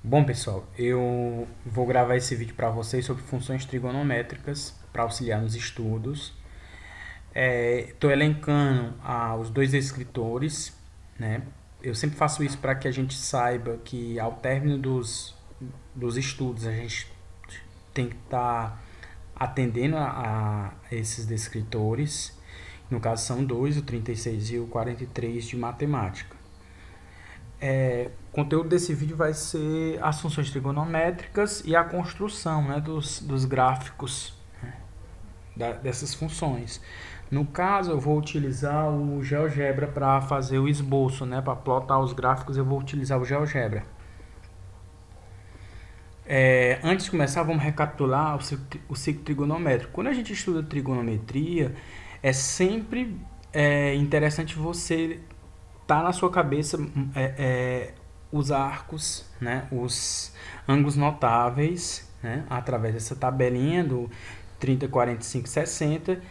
Bom, pessoal, eu vou gravar esse vídeo para vocês sobre funções trigonométricas para auxiliar nos estudos. Estou elencando os dois escritores, né? Eu sempre faço isso para que a gente saiba que ao término dos estudos a gente tem que estar atendendo a esses descritores. No caso são dois, o 36 e o 43 de matemática. O conteúdo desse vídeo vai ser as funções trigonométricas e a construção, né, dos gráficos, né, dessas funções. No caso, eu vou utilizar o GeoGebra para fazer o esboço, né, para plotar os gráficos eu vou utilizar o GeoGebra. Antes de começar, vamos recapitular o ciclo trigonométrico. Quando a gente estuda trigonometria, é sempre interessante você tá na sua cabeça os arcos, né, os ângulos notáveis, né, através dessa tabelinha do 30, 45, 60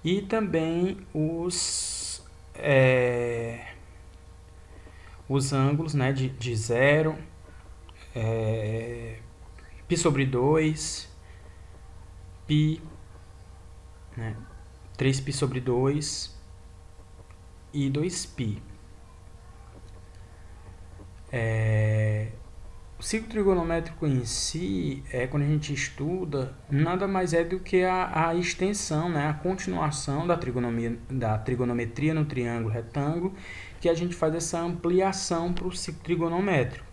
e também os ângulos, né, de 0, π sobre 2, π, né, 3π sobre 2 e 2π. O ciclo trigonométrico em si, quando a gente estuda, nada mais é do que a extensão, né, a continuação da trigonometria no triângulo retângulo, que a gente faz essa ampliação para o ciclo trigonométrico.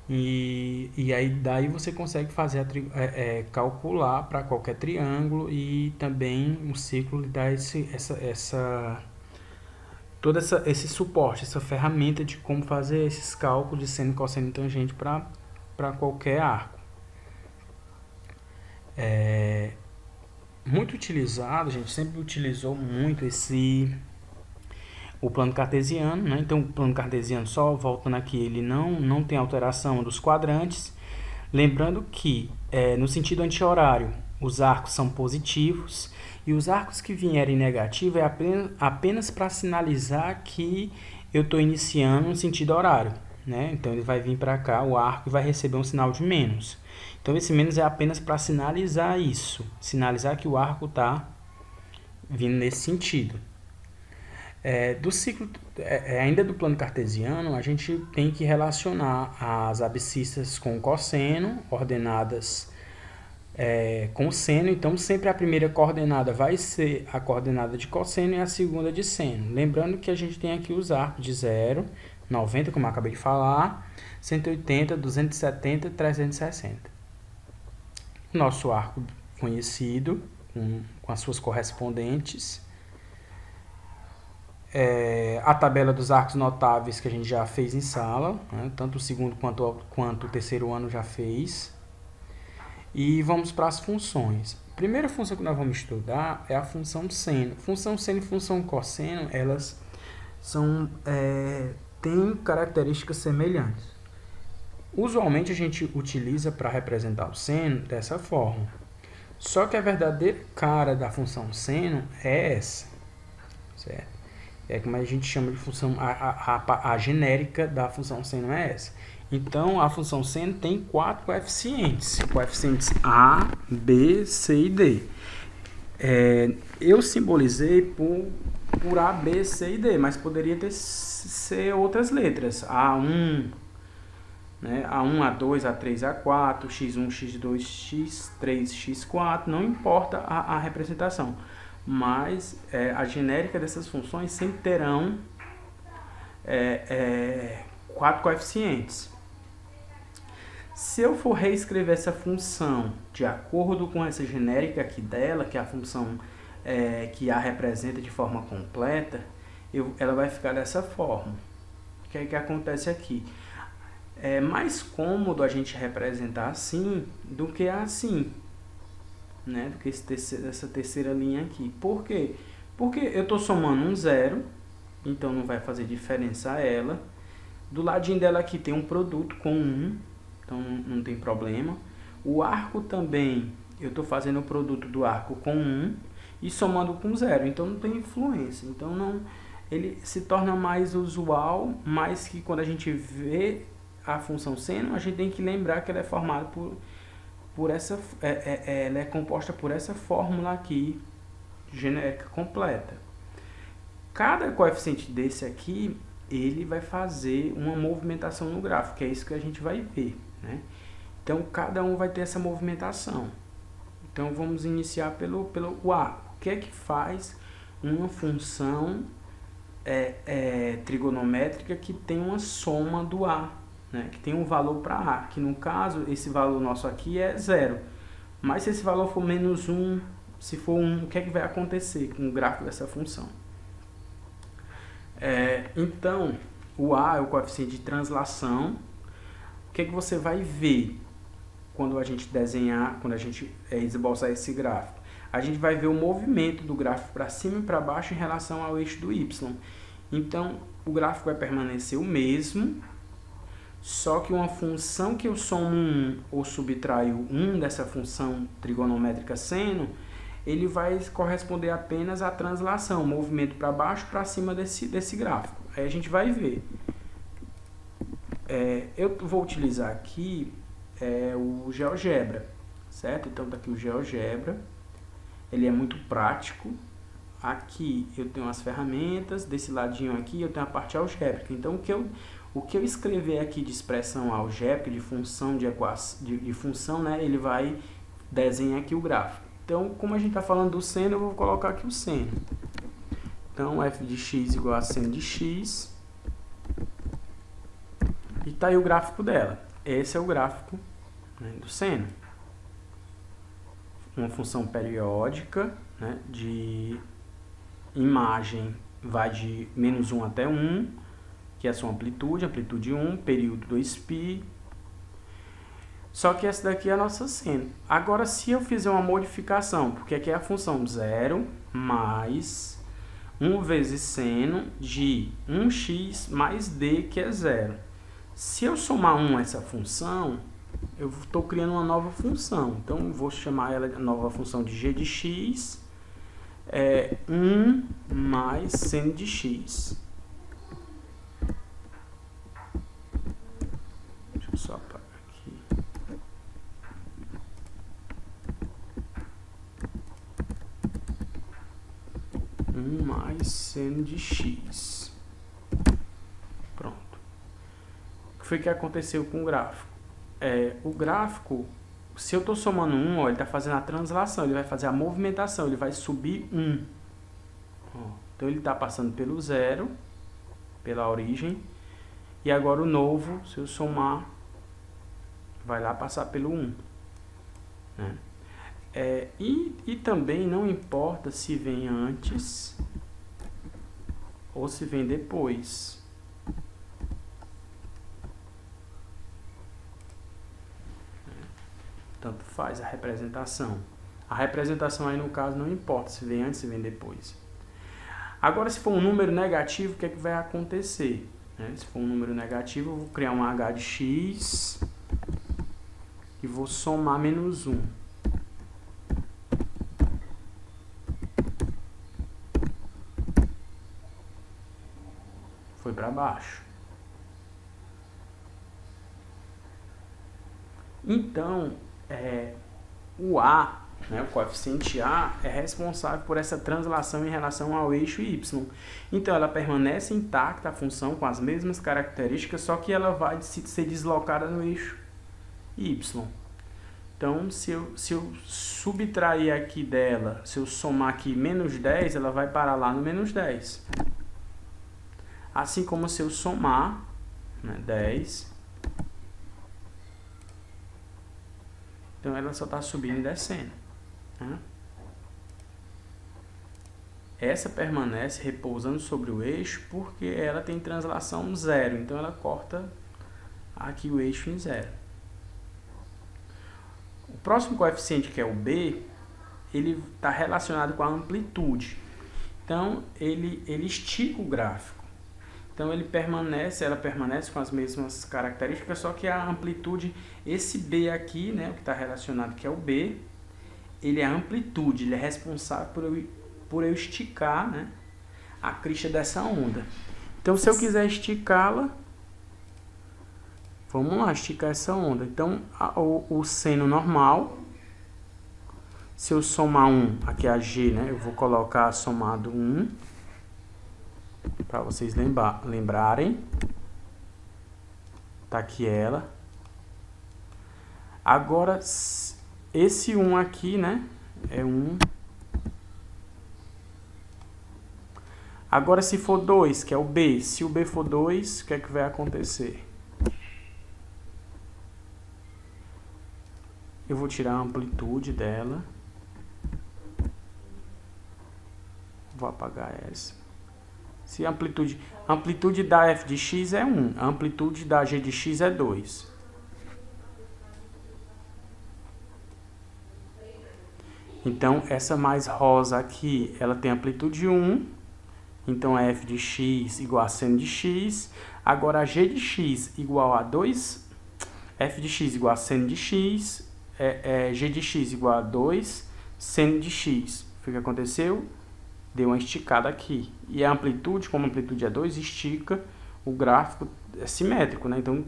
E aí daí você consegue fazer calcular para qualquer triângulo, e também o ciclo dá todo esse suporte, essa ferramenta de como fazer esses cálculos de seno, cosseno e tangente para qualquer arco. Muito utilizado, a gente sempre utilizou muito o plano cartesiano, né? Então o plano cartesiano, só voltando aqui, ele não tem alteração dos quadrantes. Lembrando que no sentido anti-horário os arcos são positivos, e os arcos que vierem negativo é apenas para sinalizar que eu estou iniciando um sentido horário, né? Então ele vai vir para cá, o arco, e vai receber um sinal de menos. Então esse menos é apenas para sinalizar isso, sinalizar que o arco está vindo nesse sentido. Do ciclo, ainda do plano cartesiano, a gente tem que relacionar as abscissas com o cosseno, ordenadas com o seno. Então sempre a primeira coordenada vai ser a coordenada de cosseno e a segunda de seno. Lembrando que a gente tem aqui os arcos de 0, 90, como eu acabei de falar, 180, 270 e 360. Nosso arco conhecido, com as suas correspondentes. A tabela dos arcos notáveis que a gente já fez em sala, né? Tanto o segundo quanto o terceiro ano já fez. E vamos para as funções. A primeira função que nós vamos estudar é a função seno. Função seno e função cosseno, elas têm características semelhantes. Usualmente a gente utiliza para representar o seno dessa forma. Só que a verdadeira cara da função seno é essa, certo? É como a gente chama de função, a genérica da função seno é essa. Então, a função seno tem 4 coeficientes. Coeficientes A, B, C e D. Eu simbolizei por A, B, C e D, mas poderia ser outras letras. A1, né? A1, A2, A3, A4, X1, X2, X3, X4. Não importa a representação. Mas a genérica dessas funções sempre terão 4 coeficientes. Se eu for reescrever essa função de acordo com essa genérica aqui dela, que é a função que a representa de forma completa, ela vai ficar dessa forma. O que é que acontece aqui? É mais cômodo a gente representar assim do que assim, né? Do que essa terceira linha aqui. Por quê? Porque eu estou somando um zero, então não vai fazer diferença a ela. Do ladinho dela aqui tem um produto com 1, então não tem problema. O arco também, eu estou fazendo o produto do arco com 1 e somando com 0, então não tem influência. Então ele se torna mais usual, mas que quando a gente vê a função seno, a gente tem que lembrar que ela é formada por essa, ela é composta por essa fórmula aqui, genérica completa. Cada coeficiente desse aqui, ele vai fazer uma movimentação no gráfico, que é isso que a gente vai ver, né? Então, cada um vai ter essa movimentação. Então, vamos iniciar pelo A. O que é que faz uma função trigonométrica que tem uma soma do A, né? Que tem um valor para A, que no caso, esse valor nosso aqui é 0. Mas se esse valor for menos 1, se for 1, o que é que vai acontecer com o gráfico dessa função? Então, o A é o coeficiente de translação. O que é que você vai ver quando a gente desenhar, quando a gente esboçar esse gráfico? A gente vai ver o movimento do gráfico para cima e para baixo em relação ao eixo do Y. Então, o gráfico vai permanecer o mesmo, só que uma função que eu somo 1 ou subtraio 1 dessa função trigonométrica seno, ele vai corresponder apenas à translação, movimento para baixo para cima desse gráfico. Aí a gente vai ver. Eu vou utilizar aqui o GeoGebra, certo? Então tá aqui o GeoGebra, ele é muito prático. Aqui eu tenho as ferramentas, desse ladinho aqui eu tenho a parte algébrica. Então o que eu escrever aqui de expressão algébrica, de função, de função, né, ele vai desenhar aqui o gráfico. Então, como a gente está falando do seno, eu vou colocar aqui o seno. Então, f de x igual a seno de x. E está aí o gráfico dela. Esse é o gráfico, né, do seno. Uma função periódica, né, de imagem vai de menos 1 até 1, que é a sua amplitude 1, período 2π. Só que essa daqui é a nossa seno. Agora, se eu fizer uma modificação, porque aqui é a função 0 mais 1 vezes seno de 1x mais d, que é 0. Se eu somar 1 a essa função, eu estou criando uma nova função. Então, eu vou chamar ela de nova função de g de x, 1 mais seno de x. Deixa eu só apagar aqui. Mais seno de x. Pronto. O que foi que aconteceu com o gráfico? O gráfico, se eu estou somando 1, ó, ele está fazendo a translação, ele vai fazer a movimentação, ele vai subir 1. Ó, então ele está passando pelo 0, pela origem, e agora o novo, se eu somar, vai lá passar pelo 1. Né? E também não importa se vem antes ou se vem depois. Tanto faz a representação. A representação aí no caso não importa se vem antes ou se vem depois. Agora, se for um número negativo, o que é que vai acontecer? Se for um número negativo, eu vou criar um h de x e vou somar menos 1. Foi para baixo. Então, o A, né, o coeficiente A, é responsável por essa translação em relação ao eixo Y. Então, ela permanece intacta, a função, com as mesmas características, só que ela vai ser deslocada no eixo Y. Então, se eu subtrair aqui dela, se eu somar aqui menos 10, ela vai parar lá no menos 10. Assim como se eu somar, né, 10, então ela só está subindo e descendo. Né? Essa permanece repousando sobre o eixo porque ela tem translação 0, então ela corta aqui o eixo em 0. O próximo coeficiente, que é o B, ele está relacionado com a amplitude. Então, ele estica o gráfico. Então, ela permanece com as mesmas características, só que a amplitude, esse B aqui, né, o que está relacionado, que é o B, ele é a amplitude, ele é responsável por eu esticar, né, a crista dessa onda. Então, se eu quiser esticá-la, Vamos lá esticar essa onda. Então, o seno normal, se eu somar 1, aqui é a G, né? Eu vou colocar somado 1, para vocês lembrarem. Tá aqui ela. Agora, esse 1 aqui, né? É 1. Agora, se for 2, que é o B. Se o B for 2, o que é que vai acontecer? Eu vou tirar a amplitude dela. Vou apagar essa. Se a amplitude da f de x é 1, a amplitude da g de x é 2. Então, essa mais rosa aqui, ela tem amplitude 1. Então, a f de x igual a seno de x. Agora, a g de x igual a 2. F de x igual a seno de x. G de x igual a 2. Seno de x. O que aconteceu? Deu uma esticada aqui. E a amplitude, como a amplitude é 2, estica. O gráfico é simétrico, né? Então,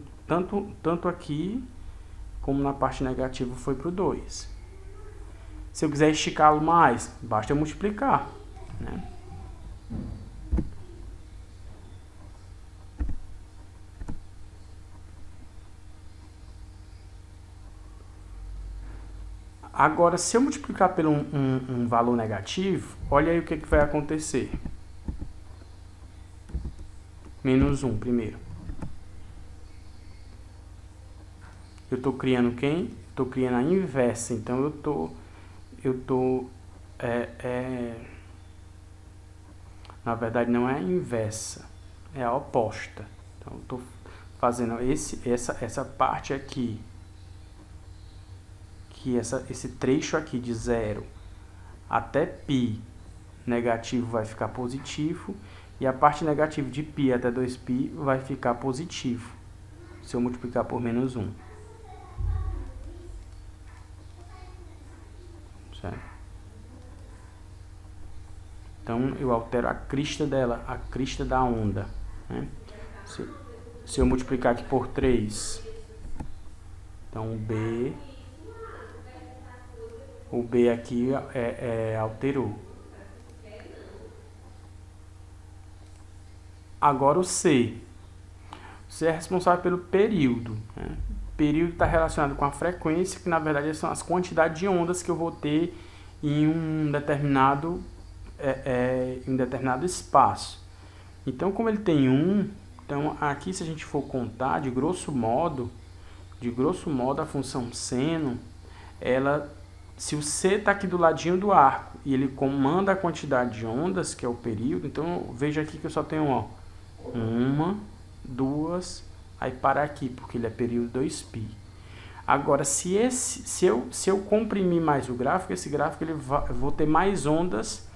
tanto aqui como na parte negativa foi para o 2. Se eu quiser esticá-lo mais, basta eu multiplicar, né? Agora, se eu multiplicar por um valor negativo, olha aí o que vai acontecer. Menos 1 primeiro. Eu estou criando quem? Estou criando a inversa. Então, na verdade, não é a inversa. É a oposta. Então, eu estou fazendo essa parte aqui. Que esse trecho aqui de 0 até π negativo vai ficar positivo, e a parte negativa de π até 2π vai ficar positivo, se eu multiplicar por menos 1. Certo? Então, eu altero a crista dela, a crista da onda, né? Se eu multiplicar aqui por 3, então o B aqui alterou. Agora o C. O C é responsável pelo período, né? O período está relacionado com a frequência, que na verdade são as quantidades de ondas que eu vou ter em um determinado espaço. Então, como ele tem 1, então aqui, se a gente for contar, de grosso modo, a função seno, se o C está aqui do ladinho do arco e ele comanda a quantidade de ondas, que é o período, então veja aqui que eu só tenho, ó, 1, 2, aí para aqui, porque ele é período 2π. Agora, se eu comprimir mais o gráfico, esse gráfico eu vou ter mais ondas,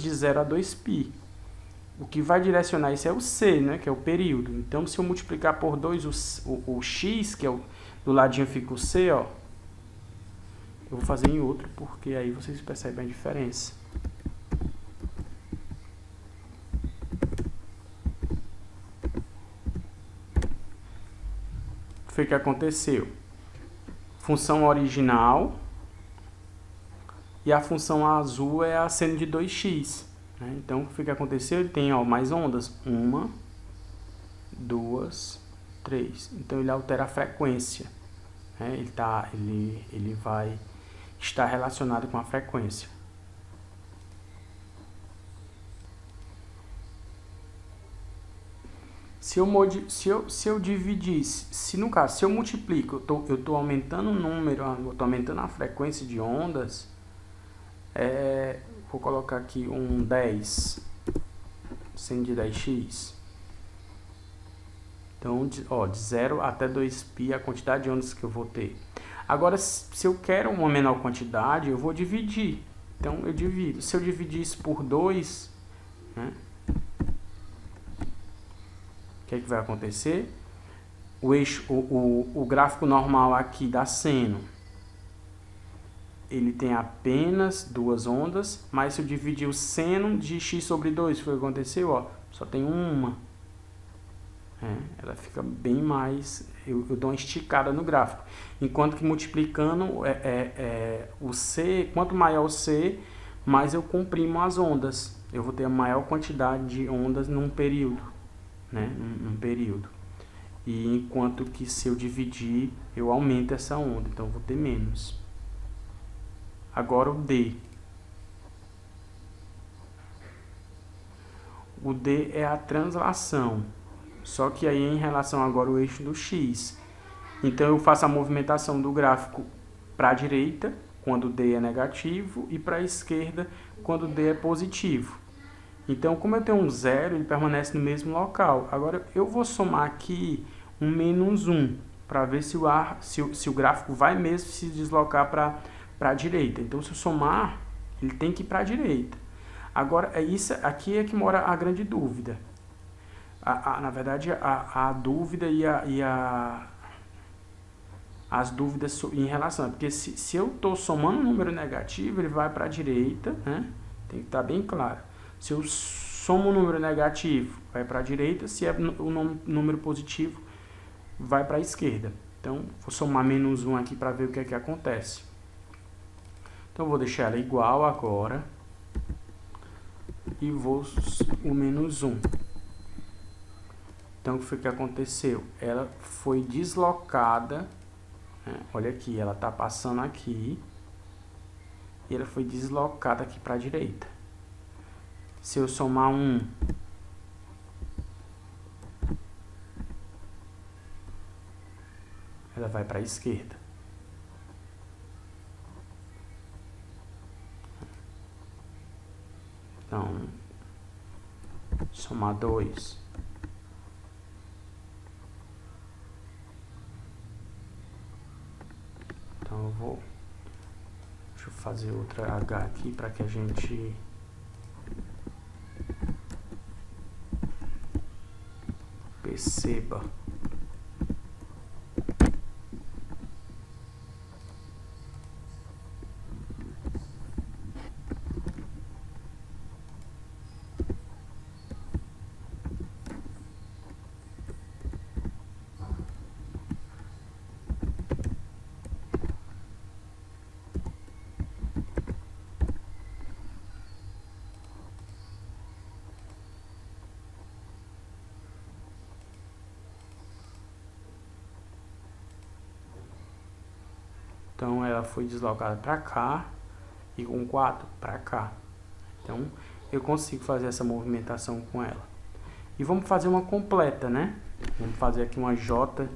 de 0 a 2π. O que vai direcionar isso é o C, né, que é o período. Então, se eu multiplicar por 2 o x, que é do ladinho fica o C, ó, eu vou fazer em outro, porque aí vocês percebem a diferença. O que aconteceu? Função original, e a função azul é a seno de 2x. Né? Então, o que aconteceu? Ele tem, ó, mais ondas. 1, 2, 3. Então, ele altera a frequência. Né? Ele vai estar relacionado com a frequência. Se eu dividisse, no caso, se eu multiplico, eu estou aumentando o número, eu estou aumentando a frequência de ondas, vou colocar aqui um 10, seno de 10x. Então, de 0 até 2π a quantidade de ondas que eu vou ter. Agora, se eu quero uma menor quantidade, eu vou dividir. Então, eu divido. Se eu dividir isso por 2, né, o que vai acontecer? O gráfico normal aqui da seno, ele tem apenas 2 ondas, mas se eu dividir o seno de x sobre 2, foi o que aconteceu, ó, só tem uma. Ela fica bem mais, eu dou uma esticada no gráfico, enquanto que multiplicando o C, quanto maior o C, mais eu comprimo as ondas, eu vou ter a maior quantidade de ondas num período, né, num período, e enquanto que se eu dividir, eu aumento essa onda, então eu vou ter menos. Agora o D. O D é a translação, só que aí em relação agora ao eixo do X. Então eu faço a movimentação do gráfico para a direita, quando D é negativo, e para a esquerda, quando D é positivo. Então, como eu tenho um zero, ele permanece no mesmo local. Agora eu vou somar aqui um menos 1, para ver se o gráfico vai mesmo se deslocar para a direita. Então, se eu somar, ele tem que ir para a direita. Agora, isso aqui é que mora a grande dúvida. Na verdade, a dúvida as dúvidas em relação... Porque se eu estou somando um número negativo, ele vai para a direita, né? Tem que estar bem claro. Se eu somo um número negativo, vai para a direita. Se é um número positivo, vai para a esquerda. Então, vou somar menos 1 aqui para ver o que é que acontece. Então, vou deixar ela igual agora. E vou o menos 1. Então, o que foi que aconteceu? Ela foi deslocada, né? Olha aqui, ela está passando aqui, e ela foi deslocada aqui para a direita. Se eu somar 1, ela vai para a esquerda. Então, somar 2. Então, deixa eu fazer outra H aqui para que a gente perceba. Então, ela foi deslocada para cá e com 4 para cá. Então, eu consigo fazer essa movimentação com ela. E vamos fazer uma completa, né? Vamos fazer aqui uma J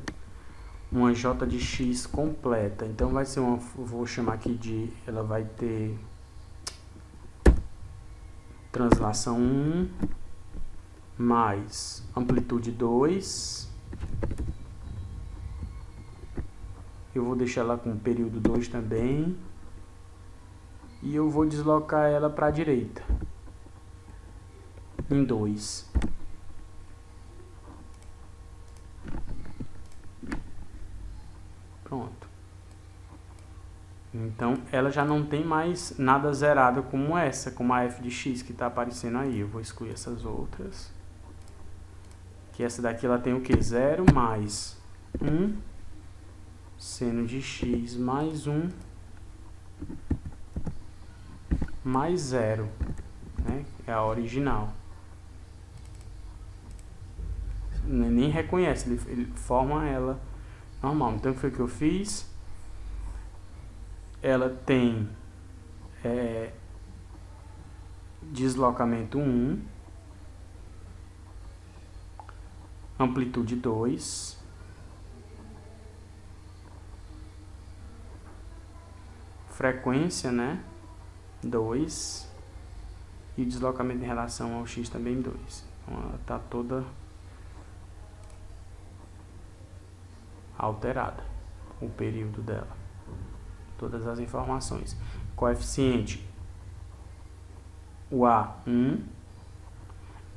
de X completa. Então, vai ser uma, vou chamar aqui de, ela vai ter translação 1 mais amplitude 2. Eu vou deixar ela com período 2 também. E eu vou deslocar ela para a direita. Em 2. Pronto. Então, ela já não tem mais nada zerado como essa, como a f de x que está aparecendo aí. Eu vou excluir essas outras. Que essa daqui ela tem o que? 0 mais 1. Seno de x mais 1 mais 0, né? É a original. Nem reconhece, ele forma ela normal. Então, o que foi que eu fiz? Ela tem deslocamento 1, amplitude 2, frequência, né, 2, e o deslocamento em relação ao x também 2. Então, ela está toda alterada, o período dela, todas as informações. Coeficiente, o A 1,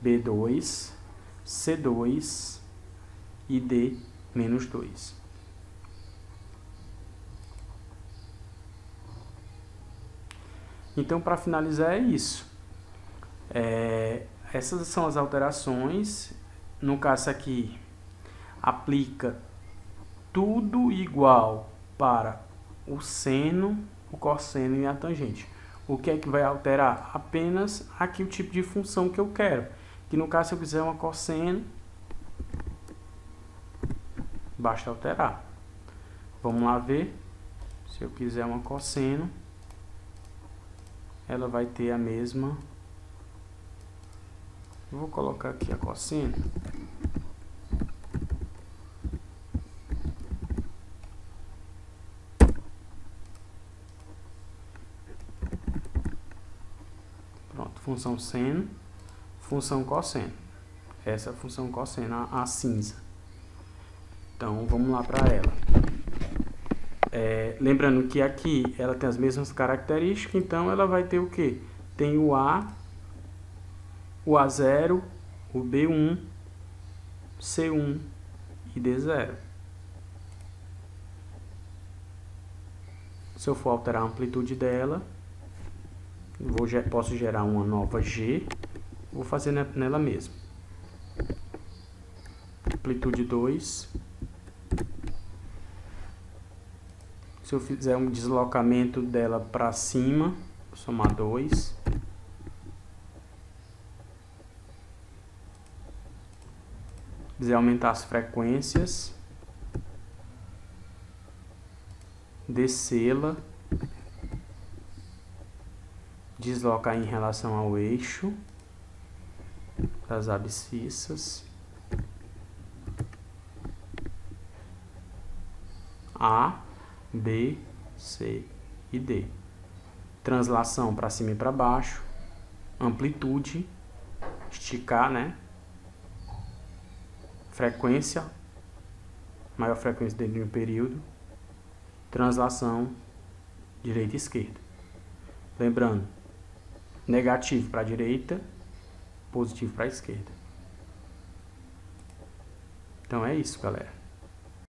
B2, C2 e D menos 2. Então, para finalizar, é isso. Essas são as alterações. No caso aqui, aplica tudo igual para o seno, o cosseno e a tangente. O que é que vai alterar? Apenas aqui o tipo de função que eu quero. Que no caso, se eu quiser uma cosseno, basta alterar. Vamos lá ver. Se eu quiser uma cosseno, ela vai ter a mesma. Eu vou colocar aqui a cosseno. Pronto, função seno, função cosseno. Essa é a função cosseno, a cinza. Então, vamos lá para ela. Lembrando que aqui ela tem as mesmas características, então ela vai ter o que? Tem o A, o A0, o B1, C1 e D0. Se eu for alterar a amplitude dela, posso gerar uma nova G, vou fazer nela mesma. Amplitude 2. Se eu fizer um deslocamento dela para cima, vou somar 2. Quiser aumentar as frequências, descê-la, deslocar em relação ao eixo das abscissas, A, B, C e D. Translação para cima e para baixo, amplitude, esticar, né? Frequência, maior frequência dentro de um período, translação, direita e esquerda. Lembrando, negativo para a direita, positivo para a esquerda. Então é isso, galera.